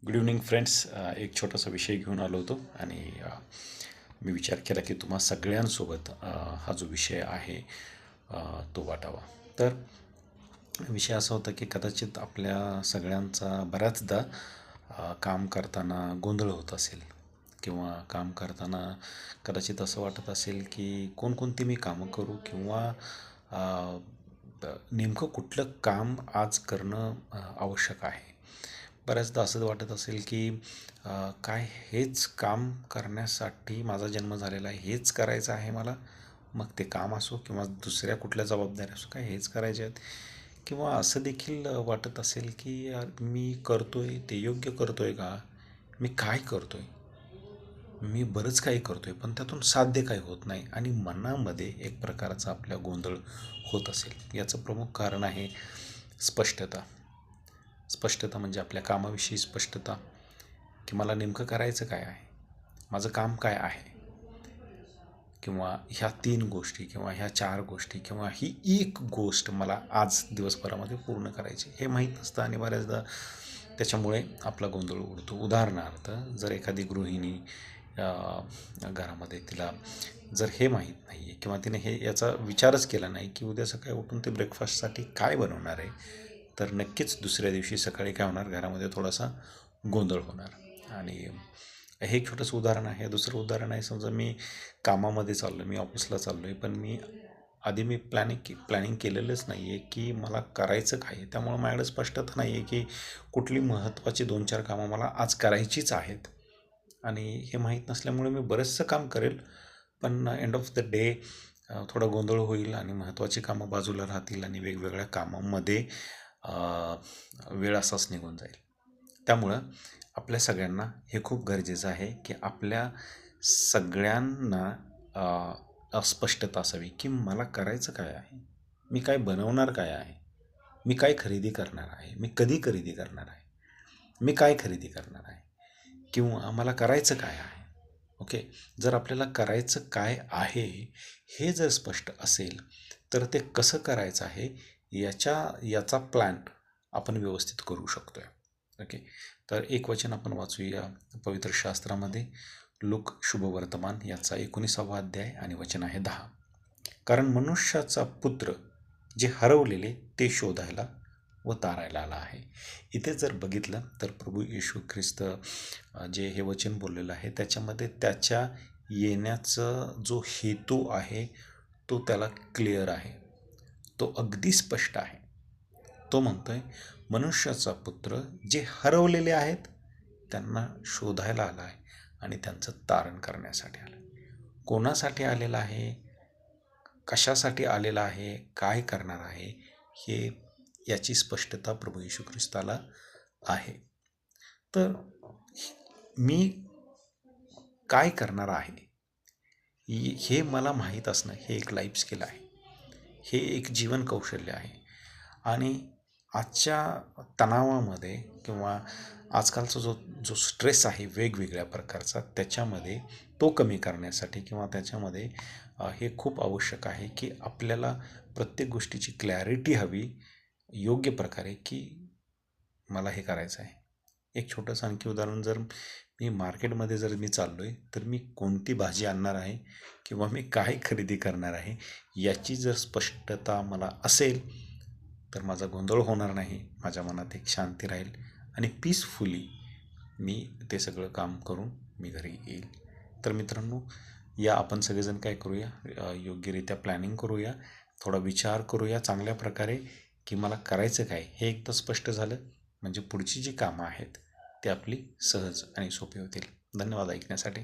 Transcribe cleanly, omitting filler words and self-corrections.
Good evening friends. एक छोटासा विषय घेऊन आलो होतो आणि मी विचार केला की तुम्हा सगळ्यांसोबत हा जो विषय आहे तो वाटावा. तर विषय असा होता की कदाचित आपल्या सगळ्यांचा बऱ्याचदा काम करताना गोंधळ होत असेल किंवा काम करताना कदाचित असं वाटत असेल की कोणकोणती मी कामं करू किंवा नेमकं कुठलं काम आज करणं आवश्यक आहे. बऱ्याचदा असं वाटत असेल की काय हेच काम करण्यासाठी माझा जन्म झालेला आहे, हेच करायचं आहे मला. मग ते काम असो किंवा दुसऱ्या कुठल्या जबाबदाऱ्या असो, काय हेच करायचे आहेत. किंवा असं देखील वाटत असेल की यार मी करतोय ते योग्य करतोय का, मी काय करतोय, मी बरंच काही करतोय पण त्यातून साध्य काही होत नाही आणि मनामध्ये एक प्रकारचा आपल्या गोंधळ होत असेल. याचं प्रमुख कारण आहे स्पष्टता. स्पष्टता म्हणजे आपल्या कामाविषयी स्पष्टता, की मला नेमकं करायचं काय आहे, माझं काम काय आहे, किंवा ह्या 3 गोष्टी किंवा ह्या 4 गोष्टी किंवा ही एक गोष्ट मला आज दिवसभरामध्ये पूर्ण करायची, हे माहीत नसतं आणि बऱ्याचदा त्याच्यामुळे आपला गोंधळ उडतो. उदाहरणार्थ, जर एखादी गृहिणी घरामध्ये तिला जर हे माहीत नाही आहे किंवा तिने याचा विचारच केला नाही की उद्या सकाळी उठून ते ब्रेकफास्टसाठी काय बनवणार आहे, तर नक्कीच दुसऱ्या दिवशी सकाळी काय होणार, घरामध्ये थोडासा गोंधळ होणार. आणि हे एक छोटंसं उदाहरण आहे. दुसरं उदाहरण आहे, समजा मी कामामध्ये चाललो आहे, मी ऑफिसला चाललो आहे, पण मी प्लॅनिंग केलेलंच नाही आहे की मला करायचं काय आहे. त्यामुळं माझ्याकडे स्पष्टता नाही आहे की कुठली महत्त्वाची 2-4 कामं मला आज करायचीच आहेत आणि हे माहीत नसल्यामुळे मी बरंचसं काम करेल, पण एंड ऑफ द डे थोडा गोंधळ होईल आणि महत्त्वाची कामं बाजूला राहतील आणि वेगवेगळ्या कामांमध्ये वेळ असाच निघून जाईल. त्यामुळं आपल्या सगळ्यांना हे खूप गरजेचं आहे की आपल्या सगळ्यांना स्पष्टता असावी की मला करायचं काय आहे, मी काय बनवणार काय आहे, मी काय खरेदी करणार आहे, मी कधी खरेदी करणार आहे, मी काय खरेदी करणार आहे, किंवा मला करायचं काय आहे. ओके. जर आपल्याला करायचं काय आहे हे जर स्पष्ट असेल तर ते कसं करायचं आहे याचा प्लॅन आपण व्यवस्थित करू शकतो आहे. ओके. तर एक वचन आपण वाचूया पवित्र शास्त्रामध्ये. लूक शुभवर्तमान याचा 19वा अध्याय आणि वचन आहे 10. कारण मनुष्याचा पुत्र जे हरवलेले ते शोधायला व तारायला आला आहे. इथे जर बघितलं तर प्रभू येशू ख्रिस्त जे हे वचन बोललेलं आहे त्याच्यामध्ये त्याच्या येण्याचा जो हेतू आहे तो त्याला क्लिअर आहे, तो अगदी स्पष्ट आहे. तो म्हणतोय मनुष्याचा पुत्र जे हरवलेले आहेत त्यांना शोधायला आला आहे आणि त्यांचं तारण करण्यासाठी आलं. कोणासाठी आलेला आहे, कशासाठी आलेला आहे, काय करणार आहे, हे याची स्पष्टता प्रभू येशू ख्रिस्ताला आहे. तर मी काय करणार आहे हे मला माहीत असणं हे एक लाईफ स्किल आहे, हे एक जीवन कौशल्य आहे. आणि आजच्या तणावामध्ये किंवा आजकालचा जो स्ट्रेस आहे वेगवेगळ्या प्रकारचा, त्याच्यामध्ये तो कमी करण्यासाठी किंवा त्याच्यामध्ये हे खूप आवश्यक आहे की आपल्याला प्रत्येक गोष्टीची क्लॅरिटी हवी योग्य प्रकारे की मला हे करायचं आहे. एक छोटंसं आणखी उदाहरण, जर मी मार्केटमध्ये जर मी चाललो आहे तर मी कोणती भाजी आणणार आहे किंवा मी काय खरेदी करणार आहे याची जर स्पष्टता मला असेल तर माझा गोंधळ होणार नाही, माझ्या मनात एक शांती राहील आणि पीसफुली मी ते सगळं काम करून मी घरी येईल. तर मित्रांनो, या आपण सगळेजण काय करूया, योग्यरित्या प्लॅनिंग करूया, थोडा विचार करूया चांगल्या प्रकारे की मला करायचं काय हे एकदा स्पष्ट झालं म्हणजे पुढची जी कामं आहेत ती आपली सहज आणि सोपी होतील. धन्यवाद ऐकण्यासाठी.